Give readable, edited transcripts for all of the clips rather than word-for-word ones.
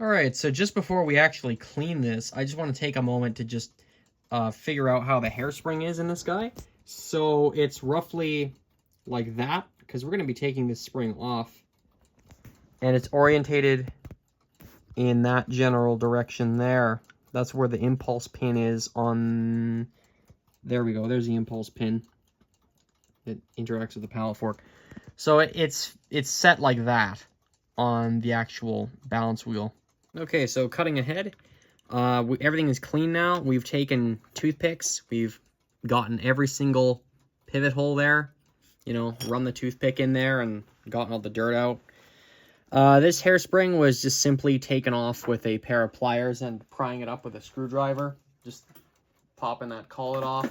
Alright, so just before we actually clean this, I just want to take a moment to just figure out how the hairspring is in this guy. So it's roughly like that, because we're going to be taking this spring off. And it's orientated in that general direction there. That's where the impulse pin is on... There we go, there's the impulse pin. It interacts with the pallet fork. So it's set like that on the actual balance wheel. Okay, so cutting ahead, everything is clean now. We've taken toothpicks. We've gotten every single pivot hole there. You know, run the toothpick in there and gotten all the dirt out. This hairspring was just simply taken off with a pair of pliers and prying it up with a screwdriver. Just popping that collet off.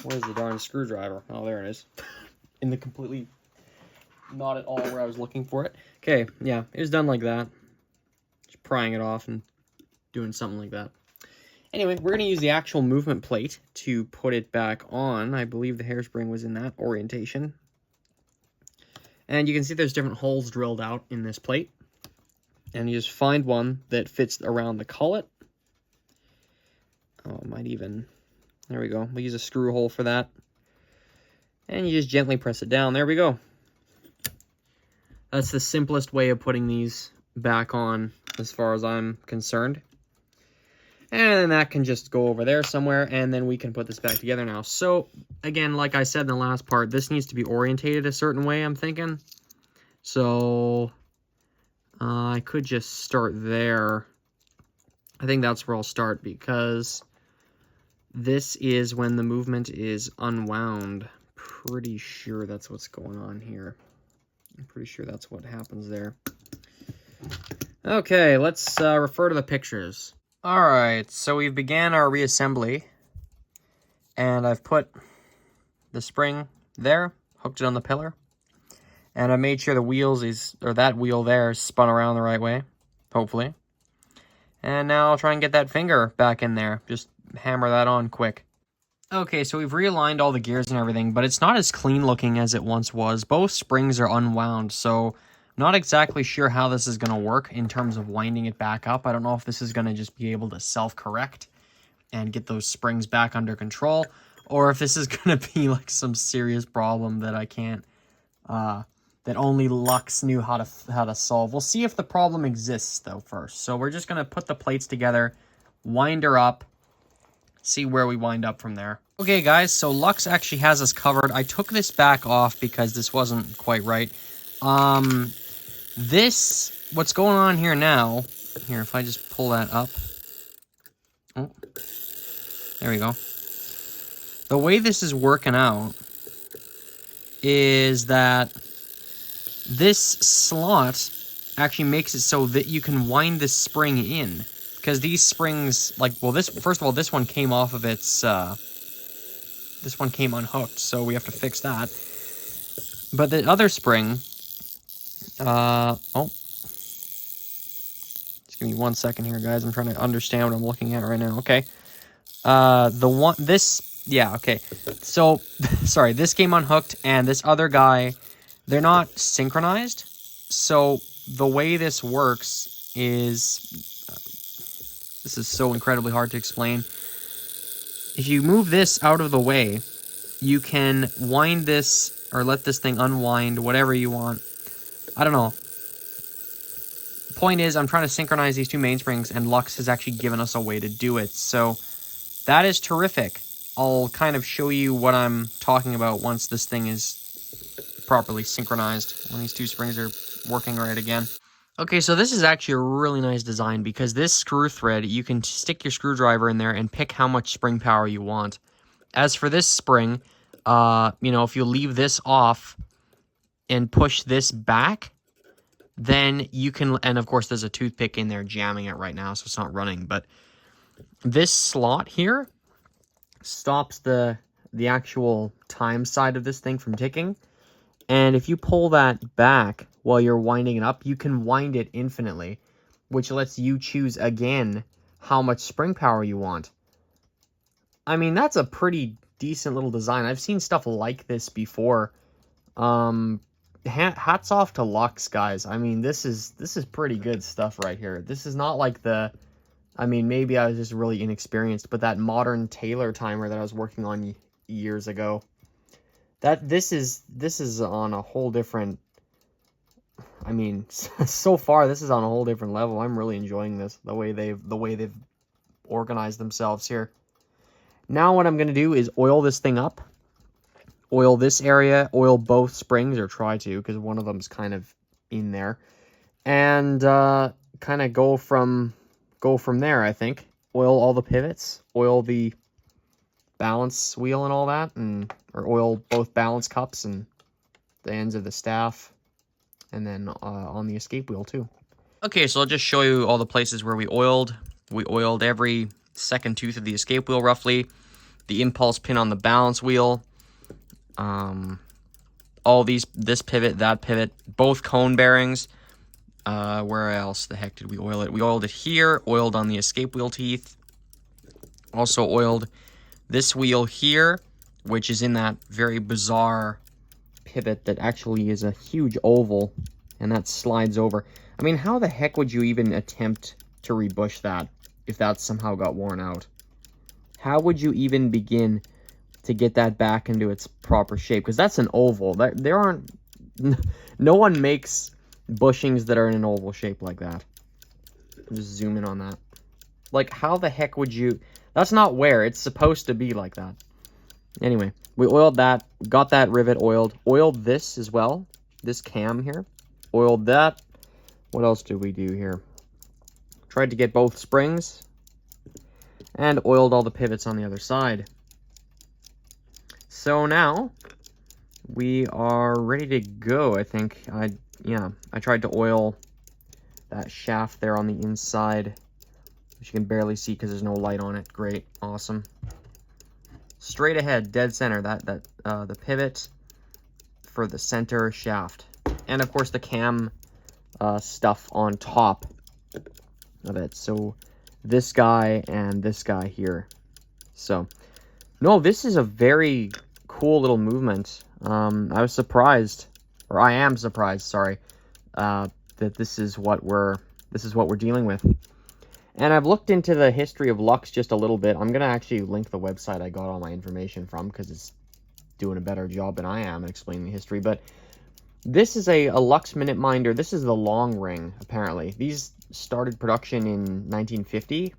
Where's the darn screwdriver? Oh, there it is. In the completely... not at all where I was looking for it. Okay, yeah, it was done like that. Just prying it off and doing something like that. Anyway, we're going to use the actual movement plate to put it back on. I believe the hairspring was in that orientation. And you can see there's different holes drilled out in this plate. And you just find one that fits around the collet. Oh, it might even... There we go. We'll use a screw hole for that. And you just gently press it down. There we go. That's the simplest way of putting these back on as far as I'm concerned. And then that can just go over there somewhere, and then we can put this back together now. So, again, like I said in the last part, this needs to be orientated a certain way, I'm thinking. So, I could just start there. I think that's where I'll start, because this is when the movement is unwound. Pretty sure that's what's going on here. I'm pretty sure that's what happens there. Okay, let's refer to the pictures. Alright, so we've began our reassembly. And I've put the spring there, hooked it on the pillar. And I made sure the wheels that wheel there is spun around the right way, hopefully. And now I'll try and get that finger back in there. Just hammer that on quick. Okay, so we've realigned all the gears and everything, but it's not as clean looking as it once was. Both springs are unwound, so not exactly sure how this is going to work in terms of winding it back up. I don't know if this is going to just be able to self-correct and get those springs back under control, or if this is going to be like some serious problem that I can't, that only Lux knew how to solve. We'll see if the problem exists, though, first. So we're just going to put the plates together, wind her up, see where we wind up from there. Okay, guys, so Lux actually has us covered. I took this back off because this wasn't quite right. What's going on here now, here, if I just pull that up. Oh, there we go. The way this is working out is that this slot actually makes it so that you can wind this spring in. Because these springs, like, well, first of all, this one came off of its, this one came unhooked, so we have to fix that. But the other spring, oh. Just give me 1 second here, guys. I'm trying to understand what I'm looking at right now. Okay. Yeah, okay. So, sorry, this came unhooked, and this other guy, they're not synchronized. So, the way this works is... This is so incredibly hard to explain. If you move this out of the way, you can wind this, or let this thing unwind, whatever you want. I don't know. The point is, I'm trying to synchronize these two mainsprings, and Lux has actually given us a way to do it. So, that is terrific. I'll kind of show you what I'm talking about once this thing is properly synchronized, when these two springs are working right again. Okay, so this is actually a really nice design because this screw thread, you can stick your screwdriver in there and pick how much spring power you want. As for this spring, you know, if you leave this off and push this back, then you can, and of course there's a toothpick in there jamming it right now, so it's not running, but this slot here stops the actual time side of this thing from ticking. And if you pull that back while you're winding it up, you can wind it infinitely, which lets you choose again how much spring power you want. I mean, that's a pretty decent little design. I've seen stuff like this before. hats off to Lux, guys. I mean, this is pretty good stuff right here. This is not like the, I mean, maybe I was just really inexperienced, but that modern Taylor timer that I was working on years ago, this is on a whole different, I mean, so far this is on a whole different level. I'm really enjoying this, the way they've organized themselves here. Now what I'm going to do is oil this thing up. Oil this area, oil both springs, or try to, because one of them's kind of in there. And kind of go from there, I think. Oil all the pivots, oil the balance wheel and all that, or oil both balance cups and the ends of the staff, and then on the escape wheel too. Okay, so I'll just show you all the places where we oiled. We oiled every second tooth of the escape wheel roughly, the impulse pin on the balance wheel, all these, this pivot, that pivot, both cone bearings. Where else the heck did we oil it? We oiled it here, oiled on the escape wheel teeth. Also oiled this wheel here, which is in that very bizarre pivot that actually is a huge oval, and that slides over. I mean, how the heck would you even attempt to rebush that if that somehow got worn out? How would you even begin to get that back into its proper shape? Because that's an oval. There aren't... No one makes bushings that are in an oval shape like that. Just zoom in on that. Like, how the heck would you... That's not where it's supposed to be like that. Anyway, we oiled that, got that rivet oiled. Oiled this as well, this cam here. Oiled that. What else did we do here? Tried to get both springs. And oiled all the pivots on the other side. So now, we are ready to go, I think. I tried to oil that shaft there on the inside, which you can barely see because there's no light on it. Great, awesome. Straight ahead, dead center, the pivot for the center shaft. And of course the cam stuff on top of it. So this guy and this guy here. So, no, this is a very cool little movement. I was surprised, or I am surprised, sorry, that this is what we're dealing with. And I've looked into the history of Lux just a little bit. I'm gonna actually link the website I got all my information from, because it's doing a better job than I am at explaining the history. But this is a Lux minute minder. This is the long ring, apparently. These started production in 1950,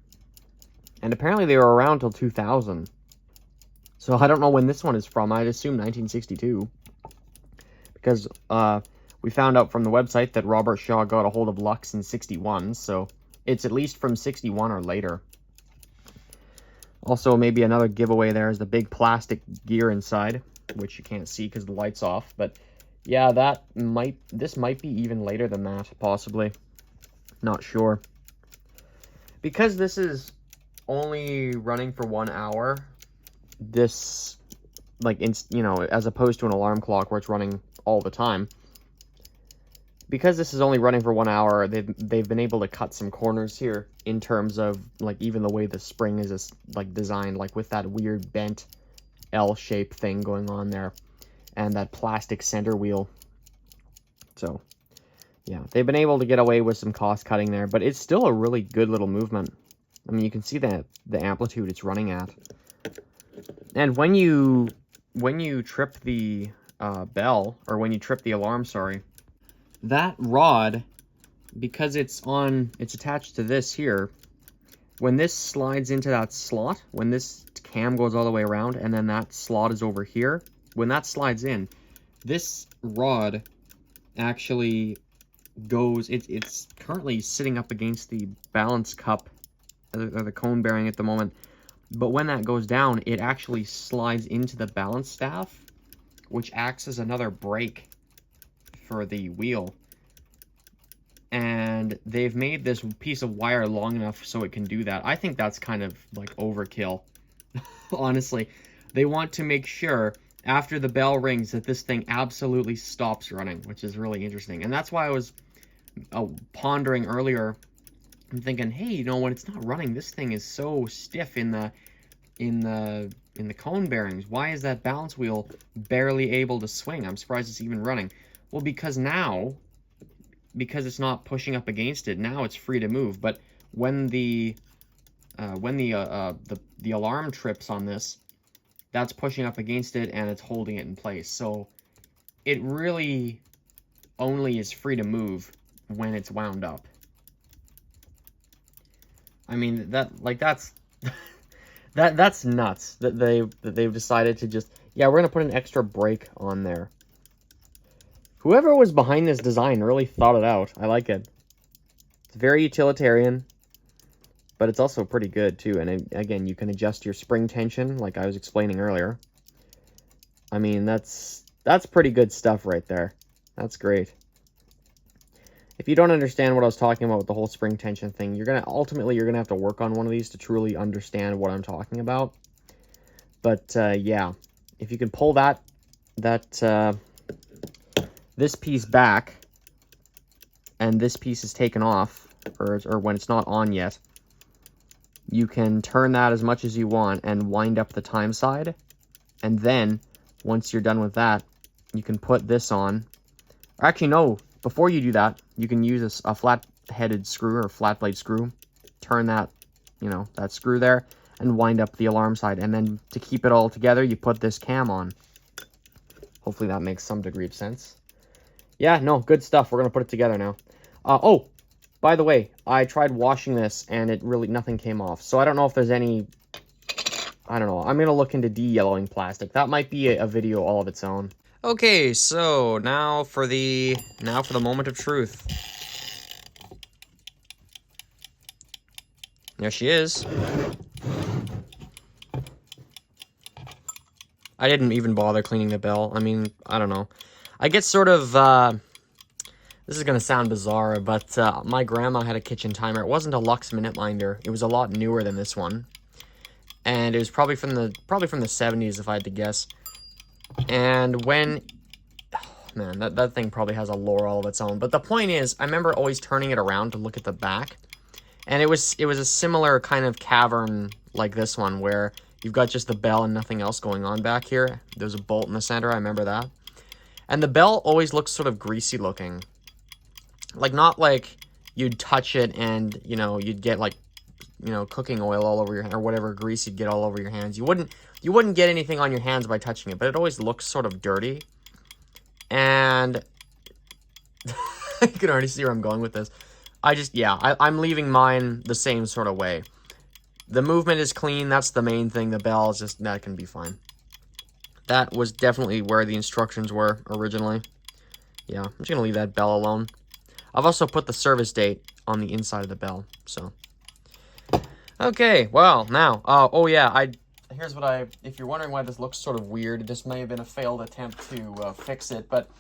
and apparently they were around till 2000. So I don't know when this one is from. I'd assume 1962. Because we found out from the website that Robertshaw got a hold of Lux in 61, so it's at least from 61 or later. Also, maybe another giveaway there is the big plastic gear inside, which you can't see because the light's off. But yeah, this might be even later than that, possibly. Not sure. Because this is only running for 1 hour, this, like, as opposed to an alarm clock where it's running all the time, because this is only running for 1 hour, they've been able to cut some corners here in terms of, like, even the way the spring is designed, like with that weird bent L-shape thing going on there, and that plastic center wheel. So yeah, they've been able to get away with some cost cutting there, but it's still a really good little movement. I mean, you can see the amplitude it's running at. And when you trip the bell, or when you trip the alarm, sorry, that rod, because it's attached to this here, when this slides into that slot, when this cam goes all the way around, and then that slot is over here, when that slides in, this rod actually goes, it's currently sitting up against the balance cup, or the cone bearing at the moment, but when that goes down, it actually slides into the balance staff, which acts as another brake for the wheel. And they've made this piece of wire long enough so it can do that. I think that's kind of like overkill. Honestly, they want to make sure after the bell rings that this thing absolutely stops running, which is really interesting. And that's why I was pondering earlier. I'm thinking, hey, when it's not running, this thing is so stiff in the cone bearings. Why is that balance wheel barely able to swing? I'm surprised it's even running. Well, because now, because it's not pushing up against it, now it's free to move. But when the alarm trips on this, that's pushing up against it and it's holding it in place. So it really only is free to move when it's wound up. I mean, that's that's nuts that they've decided to just, yeah, we're gonna put an extra brake on there. Whoever was behind this design really thought it out. I like it. It's very utilitarian, but it's also pretty good too. And again, you can adjust your spring tension like I was explaining earlier. I mean, that's pretty good stuff right there. That's great. If you don't understand what I was talking about with the whole spring tension thing, ultimately you're gonna have to work on one of these to truly understand what I'm talking about. But yeah, if you can pull this piece back, and this piece is taken off, or when it's not on yet, you can turn that as much as you want and wind up the time side. And then, once you're done with that, you can put this on. Or actually, no, before you do that, you can use a flat-headed screw or flat blade screw, turn that, that screw there, and wind up the alarm side. And then to keep it all together, you put this cam on. Hopefully that makes some degree of sense. Yeah, no, good stuff. We're going to put it together now. Oh, by the way, I tried washing this and nothing came off. So I don't know if there's any, I don't know. I'm going to look into de-yellowing plastic. That might be a video all of its own. Okay, so now for the moment of truth. There she is. I didn't even bother cleaning the bell. I mean, I don't know. I get sort of, this is going to sound bizarre, but my grandma had a kitchen timer. It wasn't a Lux Minute Minder. It was a lot newer than this one. And it was probably from the 70s, if I had to guess. And when, oh man, that thing probably has a lore all of its own. But the point is, I remember always turning it around to look at the back. And it was a similar kind of cavern like this one, where you've got just the bell and nothing else going on back here. There's a bolt in the center, I remember that. And the bell always looks sort of greasy looking. Like, not like you'd touch it and, you'd get like, cooking oil all over your, or whatever grease you'd get all over your hands. You wouldn't get anything on your hands by touching it, but it always looks sort of dirty. And you can already see where I'm going with this. I'm leaving mine the same sort of way. The movement is clean, that's the main thing. The bell is just, that can be fine. That was definitely where the instructions were originally. Yeah, I'm just going to leave that bell alone. I've also put the service date on the inside of the bell, so. Okay, well, now, oh yeah, here's what if you're wondering why this looks sort of weird, this may have been a failed attempt to fix it, but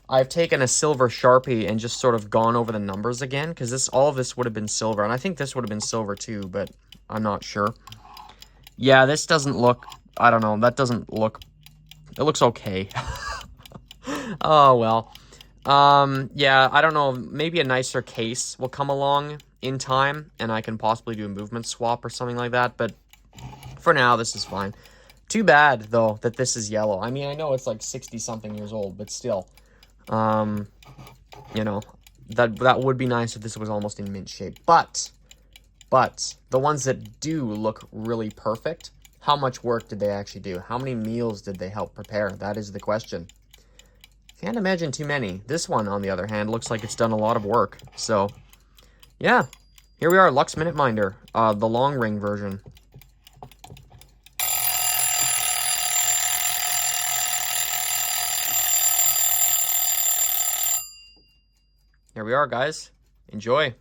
I've taken a silver Sharpie and just sort of gone over the numbers again, because all of this would have been silver, and I think this would have been silver too, but I'm not sure. Yeah, this doesn't look, I don't know, that doesn't look, it looks okay. Oh, well. Yeah, I don't know, maybe a nicer case will come along in time, and I can possibly do a movement swap or something like that, but for now, this is fine. Too bad, though, that this is yellow. I mean, I know it's like 60-something years old, but still. That would be nice if this was almost in mint shape. But the ones that do look really perfect, how much work did they actually do? How many meals did they help prepare? That is the question. Can't imagine too many. This one, on the other hand, looks like it's done a lot of work. So, yeah. Here we are, Lux Minute Minder, the long ring version. Here we are, guys. Enjoy.